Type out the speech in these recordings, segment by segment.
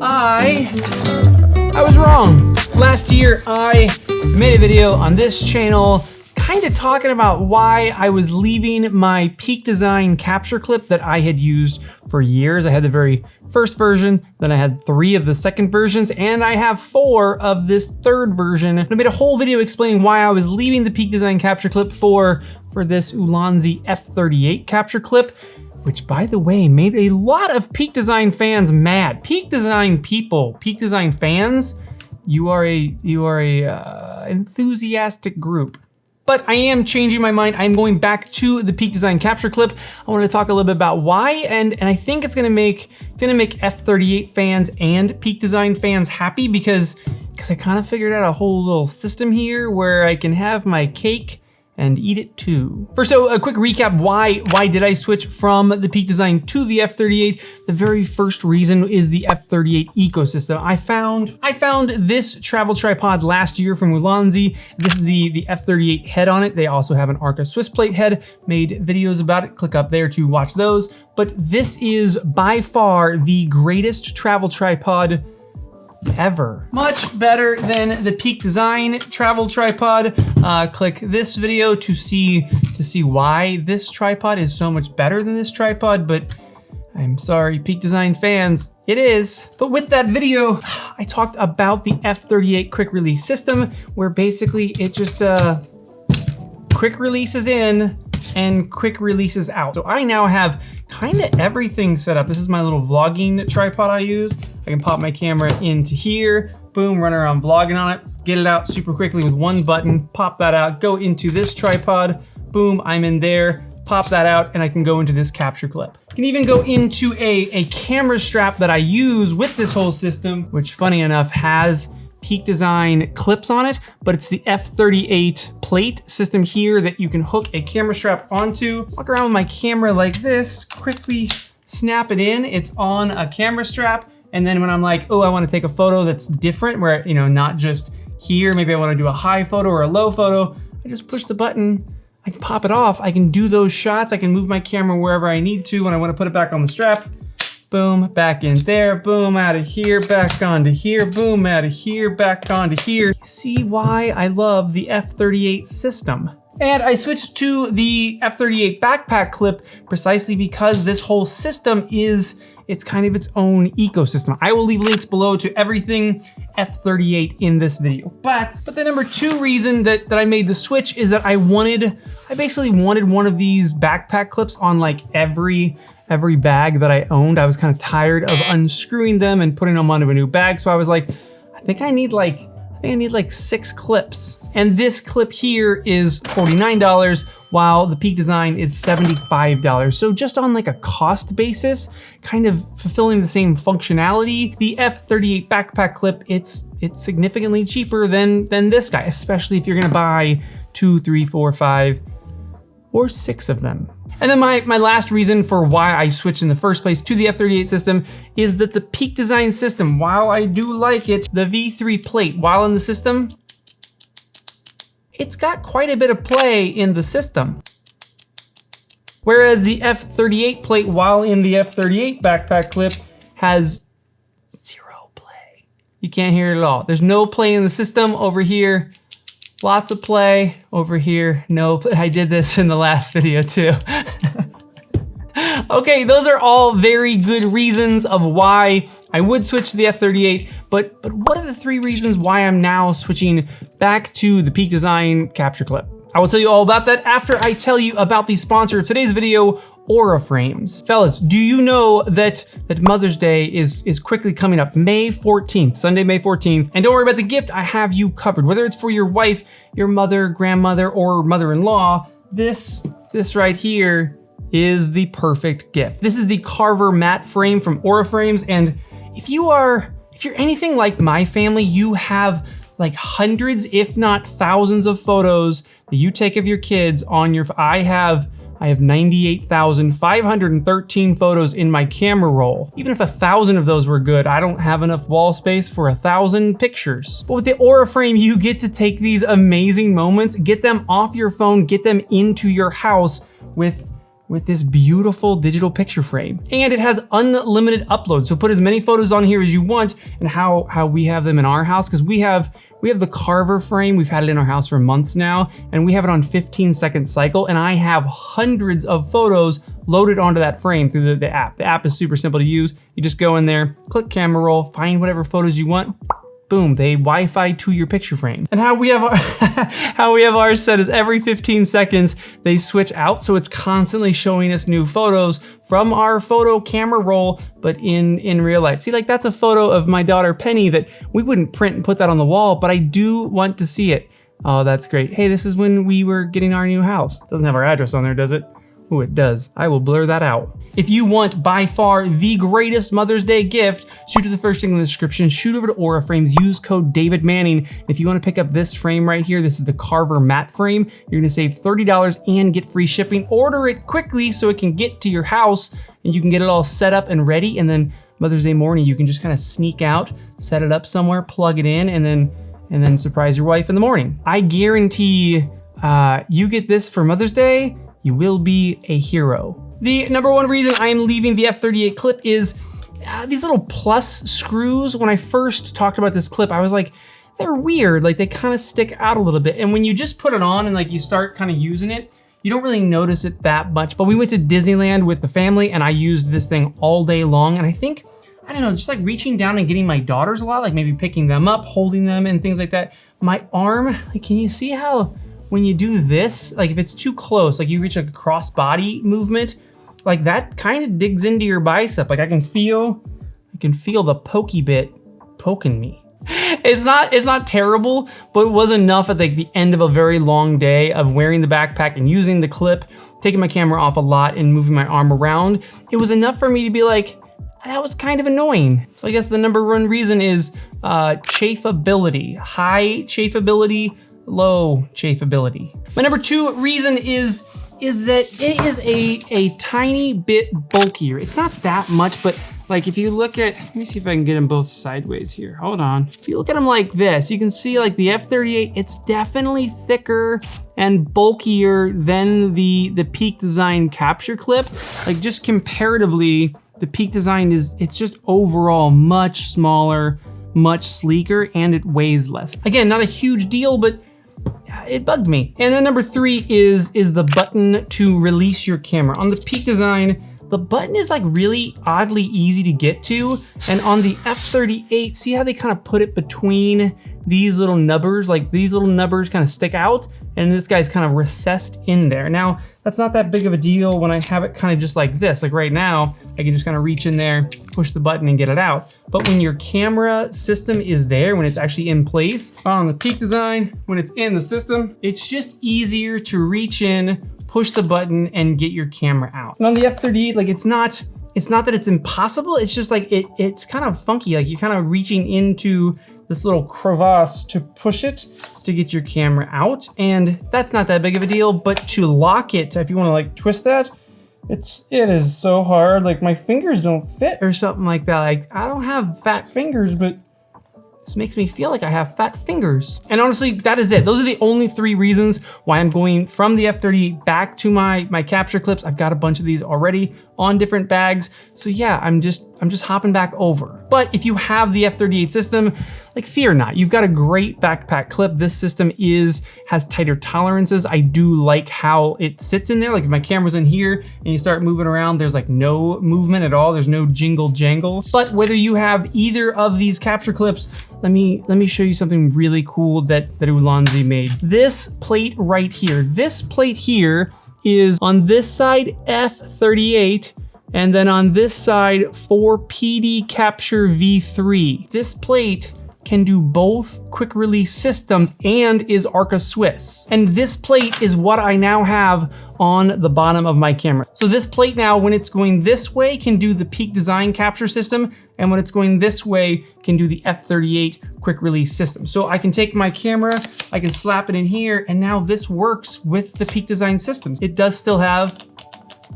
I was wrong. Last year, I made a video on this channel kind of talking about why I was leaving my Peak Design capture clip that I had used for years. I had the very first version, then I had 3 of the second versions, and I have 4 of this third version. I made a whole video explaining why I was leaving the Peak Design capture clip for this Ulanzi F38 capture clip, which, by the way, made a lot of Peak Design fans mad. Peak Design people, Peak Design fans, you are a enthusiastic group. But I am changing my mind. I'm going back to the Peak Design capture clip. I want to talk a little bit about why, and I think it's gonna make F38 fans and Peak Design fans happy because I kind of figured out a whole little system here where I can have my cake and eat it too. First, so a quick recap, why did I switch from the Peak Design to the F38? The very first reason is the F38 ecosystem. I found this travel tripod last year from Ulanzi. This is the F38 head on it. They also have an Arca Swiss plate head, made videos about it. Click up there to watch those. But this is by far the greatest travel tripod ever. Much better than the Peak Design travel tripod. Click this video to see why this tripod is so much better than this tripod, but I'm sorry, Peak Design fans, it is. But with that video, I talked about the F38 quick release system, where basically it just quick releases in and quick releases out. So I now have kind of everything set up. This is my little vlogging tripod I use. I can pop my camera into here, boom, run around vlogging on it, get it out super quickly with one button, pop that out, go into this tripod, boom, I'm in there, pop that out, and I can go into this capture clip. I can even go into a camera strap that I use with this whole system, which funny enough has Peak Design clips on it, but it's the F38 plate system here that you can hook a camera strap onto. Walk around with my camera like this, quickly snap it in. It's on a camera strap. And then when I'm like, oh, I want to take a photo that's different, where, not just here, maybe I want to do a high photo or a low photo, I just push the button, I can pop it off. I can do those shots. I can move my camera wherever I need to when I want to put it back on the strap. Boom, back in there, boom, out of here, back onto here, boom, out of here, back onto here. See why I love the F38 system. And I switched to the F38 backpack clip precisely because this whole system it's kind of its own ecosystem. I will leave links below to everything F38 in this video. But the number 2 reason that I made the switch is that I basically wanted one of these backpack clips on like every bag that I owned. I was kind of tired of unscrewing them and putting them onto a new bag. So I was like, I think I need like 6 clips. And this clip here is $49, while the Peak Design is $75. So just on like a cost basis, kind of fulfilling the same functionality, the F38 backpack clip, it's significantly cheaper than this guy, especially if you're gonna buy 2, 3, 4, 5, or 6 of them. And then my last reason for why I switched in the first place to the F38 system is that the Peak Design system, while I do like it, the V3 plate, while in the system, it's got quite a bit of play in the system. Whereas the F38 plate, while in the F38 backpack clip, has 0 play. You can't hear it at all. There's no play in the system over here. Lots of play over here. No, I did this in the last video too. Okay, those are all very good reasons of why I would switch to the F38, but what are the 3 reasons why I'm now switching back to the Peak Design capture clip? I will tell you all about that after I tell you about the sponsor of today's video, Aura Frames. Fellas, do you know that Mother's Day is quickly coming up, May 14th, Sunday, May 14th, and don't worry about the gift, I have you covered. Whether it's for your wife, your mother, grandmother, or mother-in-law, this right here is the perfect gift. This is the Carver matte frame from Aura Frames, and if you're anything like my family, you have like hundreds, if not thousands of photos that you take of your kids on your, I have 98,513 photos in my camera roll. Even if 1,000 of those were good, I don't have enough wall space for 1,000 pictures. But with the Aura Frame, you get to take these amazing moments, get them off your phone, get them into your house with with this beautiful digital picture frame. And it has unlimited upload, so put as many photos on here as you want, and how we have them in our house, because we have the Carver frame. We've had it in our house for months now, and we have it on 15-second cycle, and I have hundreds of photos loaded onto that frame through the app. The app is super simple to use. You just go in there, click camera roll, find whatever photos you want, boom, they Wi-Fi to your picture frame. And how we have ours set is every 15 seconds, they switch out. So it's constantly showing us new photos from our photo camera roll, but in real life. See, like that's a photo of my daughter Penny that we wouldn't print and put that on the wall, but I do want to see it. Oh, that's great. Hey, this is when we were getting our new house. Doesn't have our address on there, does it? Oh, it does. I will blur that out. If you want by far the greatest Mother's Day gift, shoot to the first thing in the description, shoot over to Aura Frames, use code David Manning. If you want to pick up this frame right here, this is the Carver matte frame, you're gonna save $30 and get free shipping. Order it quickly so it can get to your house and you can get it all set up and ready, and then Mother's Day morning, you can just kind of sneak out, set it up somewhere, plug it in, and then surprise your wife in the morning. I guarantee you get this for Mother's Day, you will be a hero. The number one reason I am leaving the F38 clip is these little plus screws. When I first talked about this clip, I was like, they're weird. Like they kind of stick out a little bit. And when you just put it on and like you start kind of using it, you don't really notice it that much. But we went to Disneyland with the family and I used this thing all day long. And I think, I don't know, just like reaching down and getting my daughters a lot, like maybe picking them up, holding them and things like that. My arm, like, can you see how when you do this, like if it's too close, like you reach like a cross body movement, like that kind of digs into your bicep. Like I can feel the pokey bit poking me. It's not terrible, but it was enough at like the end of a very long day of wearing the backpack and using the clip, taking my camera off a lot and moving my arm around. It was enough for me to be like, that was kind of annoying. So I guess the number one reason is chafability. High chafability, low chafability. My number two reason is that it is a tiny bit bulkier. It's not that much, but like if you look at, let me see if I can get them both sideways here. Hold on. If you look at them like this, you can see like the F38, it's definitely thicker and bulkier than the Peak Design capture clip. Like just comparatively, the Peak Design it's just overall much smaller, much sleeker, and it weighs less. Again, not a huge deal, but it bugged me. And then number three is the button to release your camera. On the Peak Design, the button is like really oddly easy to get to. And on the F38, see how they kind of put it between these little nubbers? Like these little nubbers kind of stick out and this guy's kind of recessed in there. Now, that's not that big of a deal when I have it kind of just like this. Like right now, I can just kind of reach in there, push the button and get it out. But when your camera system is there, when it's actually in place, on the Peak Design, when it's in the system, it's just easier to reach in, push the button and get your camera out. And on the F38, like it's not that it's impossible, it's just like it's kind of funky. Like you're kind of reaching into this little crevasse to push it to get your camera out. And that's not that big of a deal, but to lock it, if you want to like twist that, it is so hard. Like my fingers don't fit or something like that. Like I don't have fat fingers, but this makes me feel like I have fat fingers. And honestly, that is it. Those are the only three reasons why I'm going from the F38 back to my capture clips. I've got a bunch of these already on different bags. So yeah, I'm just hopping back over. But if you have the F38 system, like fear not, you've got a great backpack clip. This system has tighter tolerances. I do like how it sits in there. Like if my camera's in here and you start moving around, there's like no movement at all. There's no jingle jangle. But whether you have either of these capture clips, let me show you something really cool that Ulanzi made. This plate right here, is on this side F38, and then on this side for PD Capture V3. This plate can do both quick release systems and is Arca Swiss. And this plate is what I now have on the bottom of my camera. So this plate now, when it's going this way, can do the Peak Design capture system, and when it's going this way, can do the F38 quick release system. So I can take my camera, I can slap it in here, and now this works with the Peak Design systems. It does still have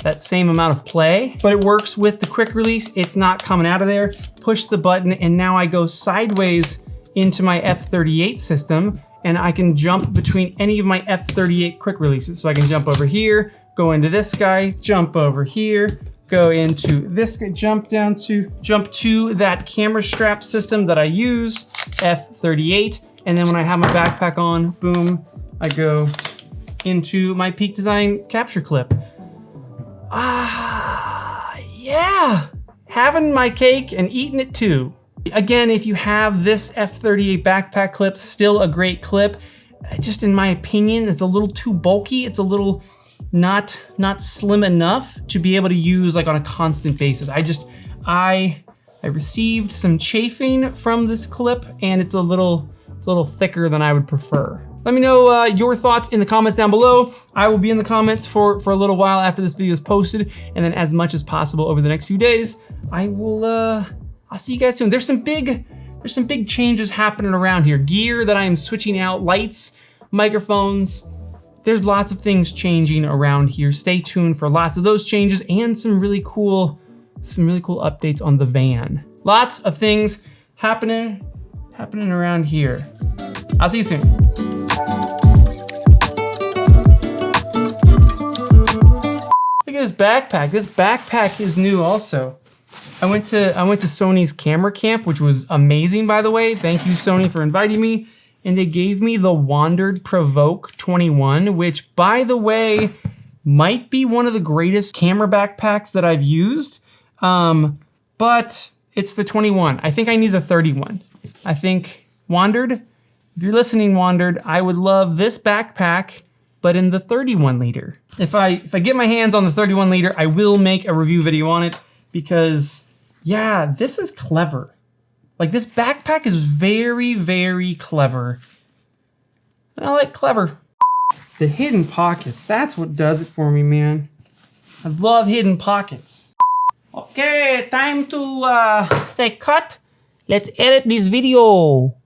that same amount of play, but it works with the quick release. It's not coming out of there. Push the button, and now I go sideways into my F38 system, and I can jump between any of my F38 quick releases. So I can jump over here, go into this guy, jump over here, go into this guy, jump to that camera strap system that I use, F38. And then when I have my backpack on, boom, I go into my Peak Design capture clip. Yeah, having my cake and eating it too. Again, if you have this F38 backpack clip, still a great clip. Just in my opinion, it's a little too bulky. It's a little not slim enough to be able to use like on a constant basis. I received some chafing from this clip, and it's a little thicker than I would prefer. Let me know your thoughts in the comments down below. I will be in the comments for a little while after this video is posted, and then as much as possible over the next few days. I'll see you guys soon. There's some big changes happening around here. Gear that I am switching out, lights, microphones. There's lots of things changing around here. Stay tuned for lots of those changes and some really cool updates on the van. Lots of things happening around here. I'll see you soon. Look at this backpack. This backpack is new also. I went to Sony's camera camp, which was amazing, by the way. Thank you, Sony, for inviting me. And they gave me the Wandered Provoke 21, which, by the way, might be one of the greatest camera backpacks that I've used. But it's the 21. I think I need the 31. I think Wandered, if you're listening, Wandered, I would love this backpack, but in the 31 liter. If I get my hands on the 31 liter, I will make a review video on it because, yeah, this is clever. Like, this backpack is very, very clever. And I like clever. The hidden pockets, that's what does it for me, man. I love hidden pockets. Okay, time to say cut. Let's edit this video.